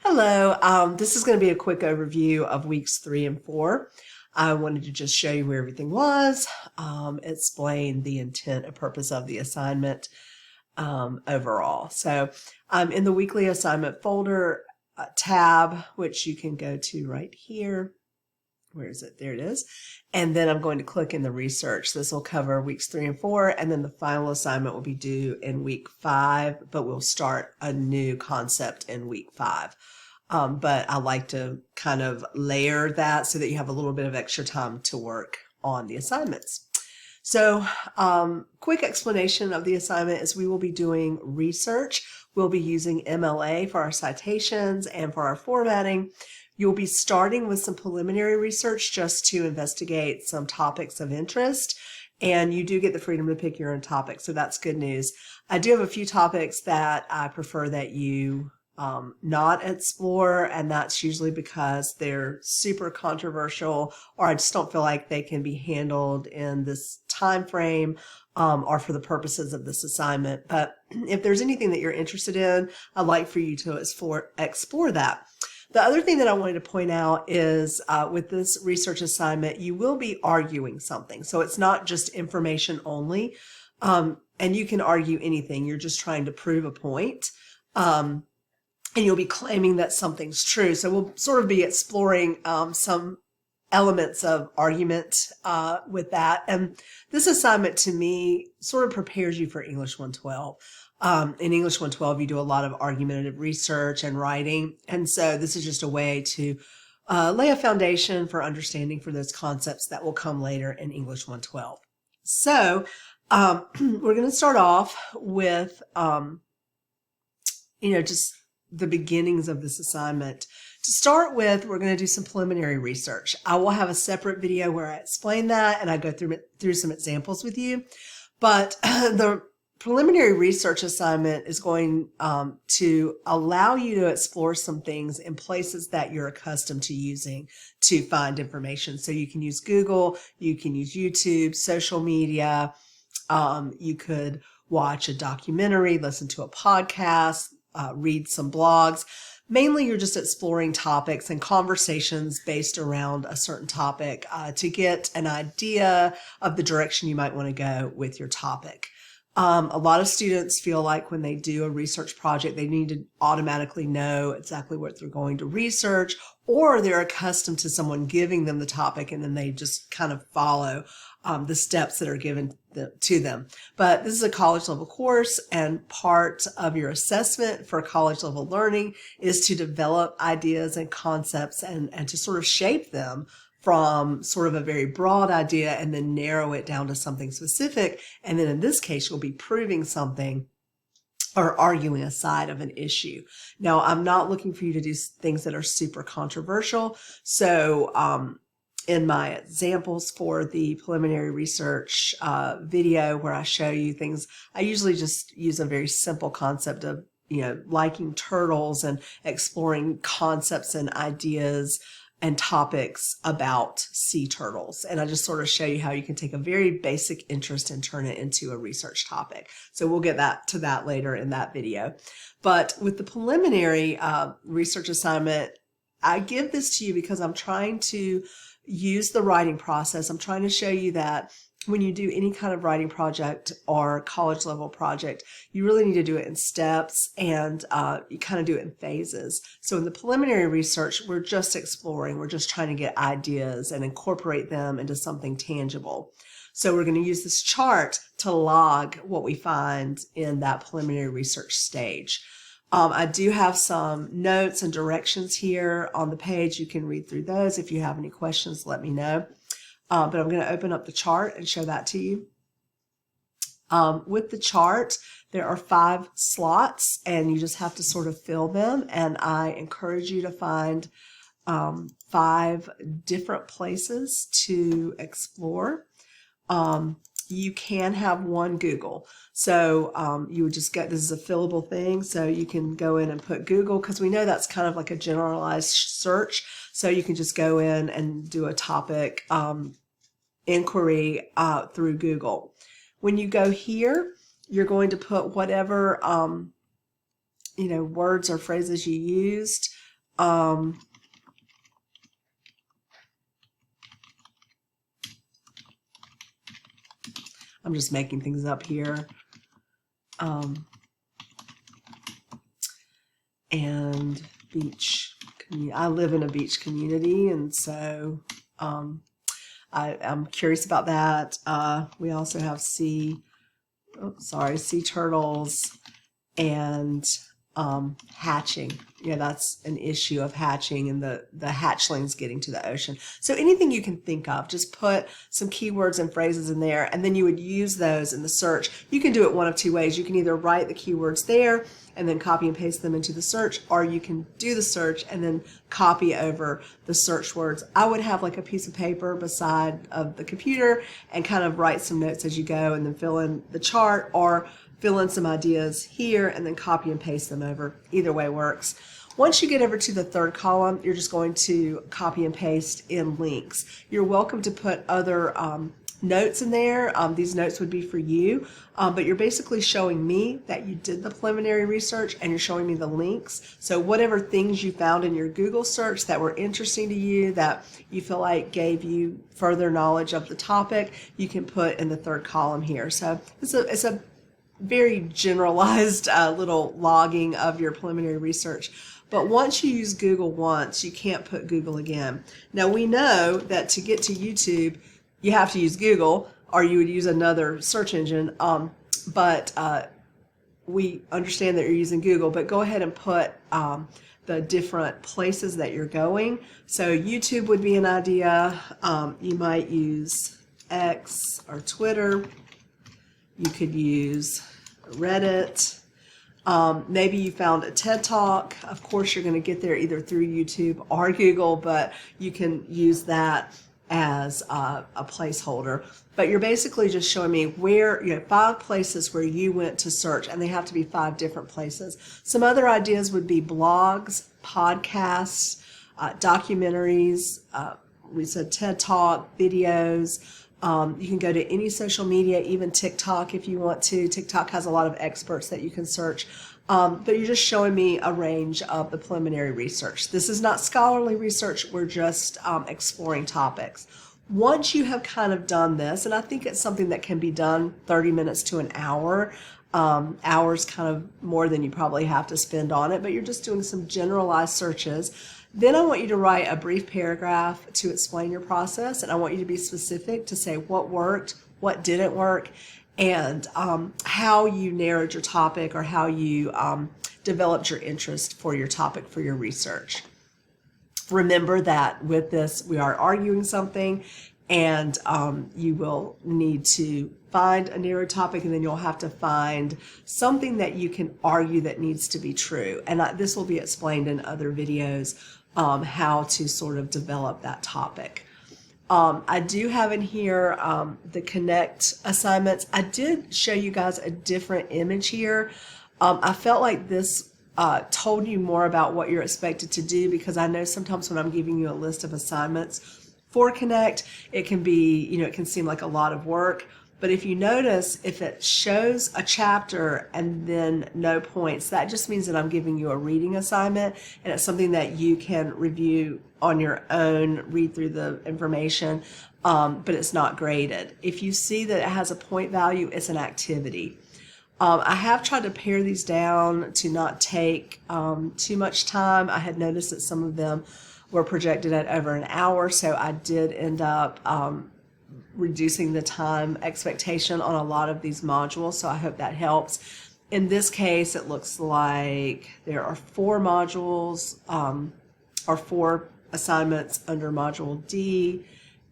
Hello, this is going to be a quick overview of weeks 3 and 4. I wanted to just show you where everything was, explain the intent and purpose of the assignment overall. So I'm in the weekly assignment folder tab, which you can go to right here. Where is it? There it is. And then I'm going to click in the research. This will cover weeks 3 and 4, and then the final assignment will be due in week 5, but we'll start a new concept in week 5. But I like to kind of layer that so that you have a little bit of extra time to work on the assignments. So quick explanation of the assignment is we will be doing research. We'll be using MLA for our citations and for our formatting. You'll be starting with some preliminary research just to investigate some topics of interest, and you do get the freedom to pick your own topic, so that's good news. I do have a few topics that I prefer that you not explore, and that's usually because they're super controversial, or I just don't feel like they can be handled in this time frame or for the purposes of this assignment. But if there's anything that you're interested in, I'd like for you to explore that. The other thing that I wanted to point out is with this research assignment, you will be arguing something. So it's not just information only, and you can argue anything. You're just trying to prove a point, and you'll be claiming that something's true. So we'll sort of be exploring some elements of argument with that. And this assignment to me sort of prepares you for English 112. In English 112, you do a lot of argumentative research and writing. And so this is just a way to lay a foundation for understanding for those concepts that will come later in English 112. So we're going to start off with, just the beginnings of this assignment. To start with, we're going to do some preliminary research. I will have a separate video where I explain that and I go through some examples with you. But the preliminary research assignment is going to allow you to explore some things in places that you're accustomed to using to find information. So you can use Google, you can use YouTube, social media, you could watch a documentary, listen to a podcast, read some blogs. Mainly, you're just exploring topics and conversations based around a certain topic to get an idea of the direction you might want to go with your topic. A lot of students feel like when they do a research project, they need to automatically know exactly what they're going to research, or they're accustomed to someone giving them the topic and then they just kind of follow the steps that are given to them. But this is a college level course, and part of your assessment for college level learning is to develop ideas and concepts and to sort of shape them from sort of a very broad idea and then narrow it down to something specific. And then in this case, you'll be proving something or arguing a side of an issue. Now, I'm not looking for you to do things that are super controversial. So in my examples for the preliminary research video where I show you things, I usually just use a very simple concept of, liking turtles and exploring concepts and ideas and topics about sea turtles. And I just sort of show you how you can take a very basic interest and turn it into a research topic. So we'll get to that later in that video. But with the preliminary research assignment, I give this to you because I'm trying to use the writing process. I'm trying to show you that when you do any kind of writing project or college level project, you really need to do it in steps, and you kind of do it in phases. So in the preliminary research, we're just exploring, we're just trying to get ideas and incorporate them into something tangible. So we're going to use this chart to log what we find in that preliminary research stage. I do have some notes and directions here on the page. You can read through those. If you have any questions, let me know. But I'm going to open up the chart and show that to you. With the chart, there are 5 slots, and you just have to sort of fill them. And I encourage you to find 5 different places to explore. You can have one Google. So you would just get, this is a fillable thing, so you can go in and put Google, because we know that's kind of like a generalized search. So you can just go in and do a topic inquiry through Google. When you go here, you're going to put whatever words or phrases you used I'm just making things up here. And beach community. I live in a beach community, and so I'm curious about that. We also have sea turtles and hatching. Yeah, that's an issue of hatching and the hatchlings getting to the ocean. So anything you can think of, just put some keywords and phrases in there, and then you would use those in the search. You can do it one of two ways. You can either write the keywords there and then copy and paste them into the search, or you can do the search and then copy over the search words. I would have like a piece of paper beside of the computer and kind of write some notes as you go, and then fill in the chart or fill in some ideas here and then copy and paste them over. Either way works. Once you get over to the third column, you're just going to copy and paste in links. You're welcome to put other notes in there. These notes would be for you, but you're basically showing me that you did the preliminary research, and you're showing me the links. So whatever things you found in your Google search that were interesting to you, that you feel like gave you further knowledge of the topic, you can put in the third column here. So it's a very generalized little logging of your preliminary research. But once you use Google once, you can't put Google again. Now we know that to get to YouTube, you have to use Google, or you would use another search engine. But we understand that you're using Google, but go ahead and put the different places that you're going. So YouTube would be an idea. You might use X or Twitter. You could use Reddit. Maybe you found a TED Talk. Of course, you're going to get there either through YouTube or Google, but you can use that as a placeholder. But you're basically just showing me where, 5 places where you went to search, and they have to be 5 different places. Some other ideas would be blogs, podcasts, documentaries. We said TED Talk, videos. You can go to any social media, even TikTok if you want to. TikTok has a lot of experts that you can search. But you're just showing me a range of the preliminary research. This is not scholarly research. We're just exploring topics. Once you have kind of done this, and I think it's something that can be done 30 minutes to an hour, hours kind of more than you probably have to spend on it, but you're just doing some generalized searches. Then I want you to write a brief paragraph to explain your process, and I want you to be specific to say what worked, what didn't work, and how you narrowed your topic, or how you developed your interest for your topic for your research. Remember that with this, we are arguing something, and you will need to find a narrow topic, and then you'll have to find something that you can argue that needs to be true. And this will be explained in other videos, how to sort of develop that topic. I do have in here the Connect assignments. I did show you guys a different image here. I felt like this told you more about what you're expected to do, because I know sometimes when I'm giving you a list of assignments for Connect, it can be, it can seem like a lot of work. But if you notice, if it shows a chapter and then no points, that just means that I'm giving you a reading assignment, and it's something that you can review on your own, read through the information, but it's not graded. If you see that it has a point value, it's an activity. I have tried to pare these down to not take too much time. I had noticed that some of them were projected at over an hour, so I did end up reducing the time expectation on a lot of these modules, so I hope that helps. In this case, it looks like there are 4 modules, or 4 assignments under Module D,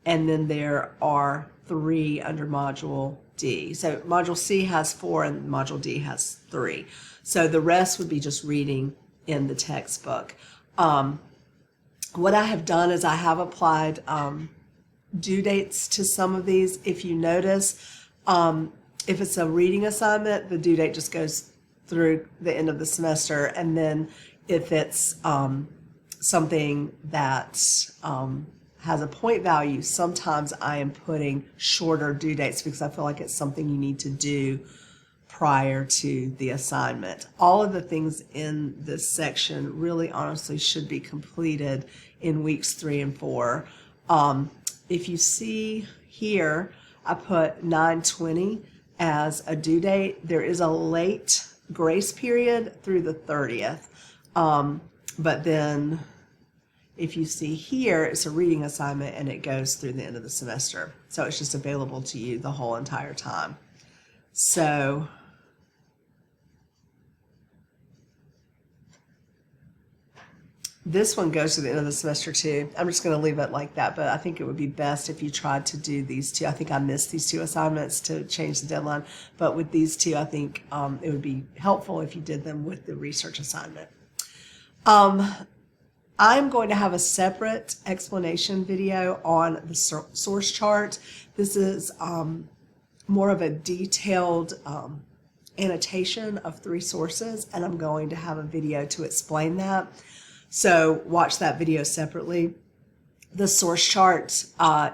and then there are 3 under Module D. So Module C has 4 and Module D has 3. So the rest would be just reading in the textbook. What I have done is I have applied due dates to some of these. If you notice, if it's a reading assignment, the due date just goes through the end of the semester. And then if it's something that has a point value, sometimes I am putting shorter due dates because I feel like it's something you need to do prior to the assignment. All of the things in this section really honestly should be completed in weeks 3 and 4. If you see here, I put 9/20 as a due date. There is a late grace period through the 30th. But then if you see here, it's a reading assignment and it goes through the end of the semester. So it's just available to you the whole entire time. So this one goes to the end of the semester too. I'm just going to leave it like that, but I think it would be best if you tried to do these two. I think I missed these 2 assignments to change the deadline, but with these 2, I think it would be helpful if you did them with the research assignment. I'm going to have a separate explanation video on the source chart. This is more of a detailed annotation of 3 sources, and I'm going to have a video to explain that. So watch that video separately. The source chart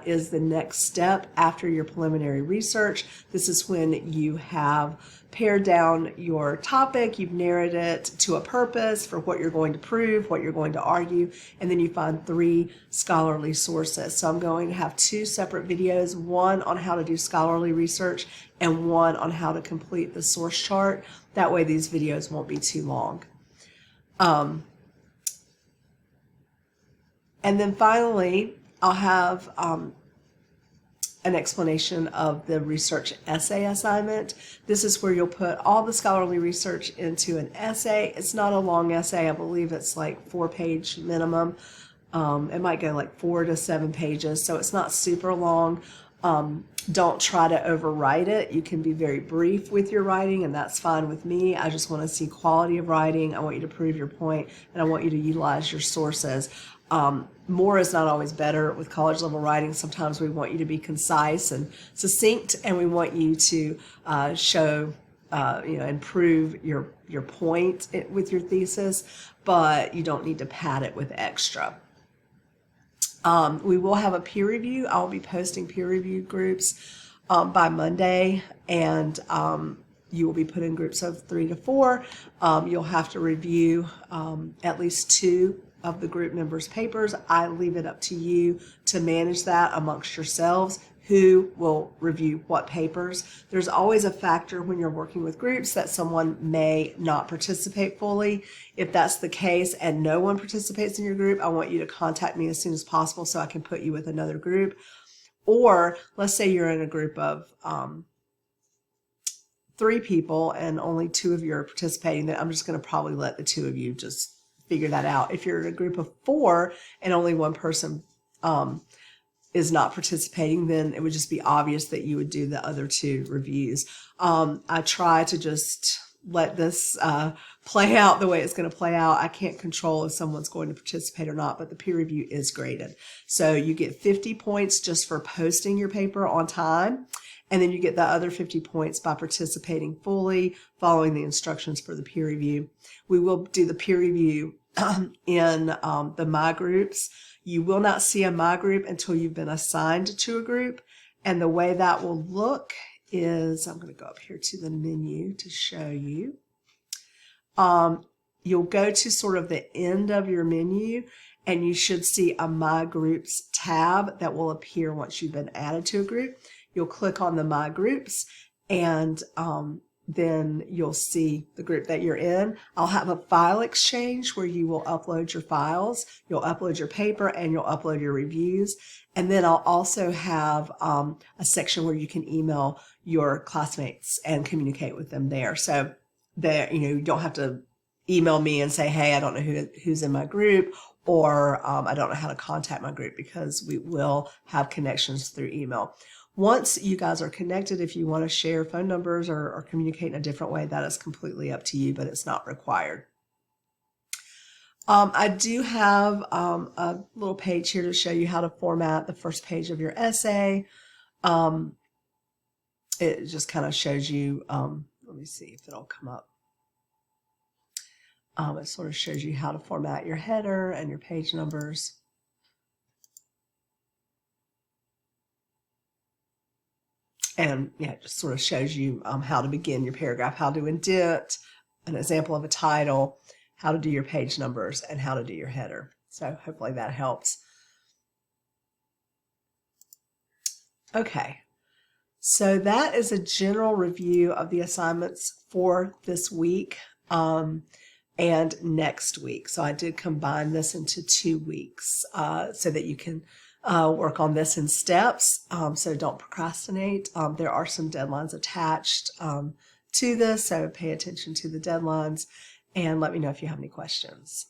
is the next step after your preliminary research. This is when you have pared down your topic, you've narrowed it to a purpose for what you're going to prove, what you're going to argue, and then you find 3 scholarly sources. So I'm going to have 2 separate videos, one on how to do scholarly research and one on how to complete the source chart. That way these videos won't be too long. And then finally, I'll have an explanation of the research essay assignment. This is where you'll put all the scholarly research into an essay. It's not a long essay. I believe it's like 4-page minimum. It might go like 4 to 7 pages, so it's not super long. Don't try to overwrite it. You can be very brief with your writing, and that's fine with me. I just want to see quality of writing. I want you to prove your point, and I want you to utilize your sources. More is not always better with college level writing. Sometimes we want you to be concise and succinct, and we want you to show, and prove your point with your thesis, but you don't need to pad it with extra. We will have a peer review. I'll be posting peer review groups by Monday, and you will be put in groups of 3 to 4. You'll have to review at least 2 of the group members' papers. I leave it up to you to manage that amongst yourselves, who will review what papers. There's always a factor when you're working with groups that someone may not participate fully. If that's the case and no one participates in your group, I want you to contact me as soon as possible so I can put you with another group. Or let's say you're in a group of 3 people and only 2 of you are participating, then I'm just going to probably let the 2 of you just figure that out. If you're in a group of 4 and only one person is not participating, then it would just be obvious that you would do the other 2 reviews. I try to just let this play out the way it's going to play out. I can't control if someone's going to participate or not, but the peer review is graded. So you get 50 points just for posting your paper on time, and then you get the other 50 points by participating fully, following the instructions for the peer review. We will do the peer review in the My Groups. You will not see a My Group until you've been assigned to a group. And the way that will look is, I'm going to go up here to the menu to show you. You'll go to sort of the end of your menu, and you should see a My Groups tab that will appear once you've been added to a group. You'll click on the My Groups, and then you'll see the group that you're in. I'll have a file exchange where you will upload your files, you'll upload your paper, and you'll upload your reviews. And then I'll also have a section where you can email your classmates and communicate with them there. So that, you don't have to email me and say, hey, I don't know who's in my group, or I don't know how to contact my group, because we will have connections through email. Once you guys are connected, if you want to share phone numbers or communicate in a different way, that is completely up to you, but it's not required. I do have a little page here to show you how to format the first page of your essay. It just kind of shows you, let me see if it'll come up. It sort of shows you how to format your header and your page numbers. And yeah, it just sort of shows you how to begin your paragraph, how to indent, an example of a title, how to do your page numbers, and how to do your header. So hopefully that helps. Okay, so that is a general review of the assignments for this week and next week. So I did combine this into 2 weeks so that you can work on this in steps. So don't procrastinate. There are some deadlines attached to this, so pay attention to the deadlines and let me know if you have any questions.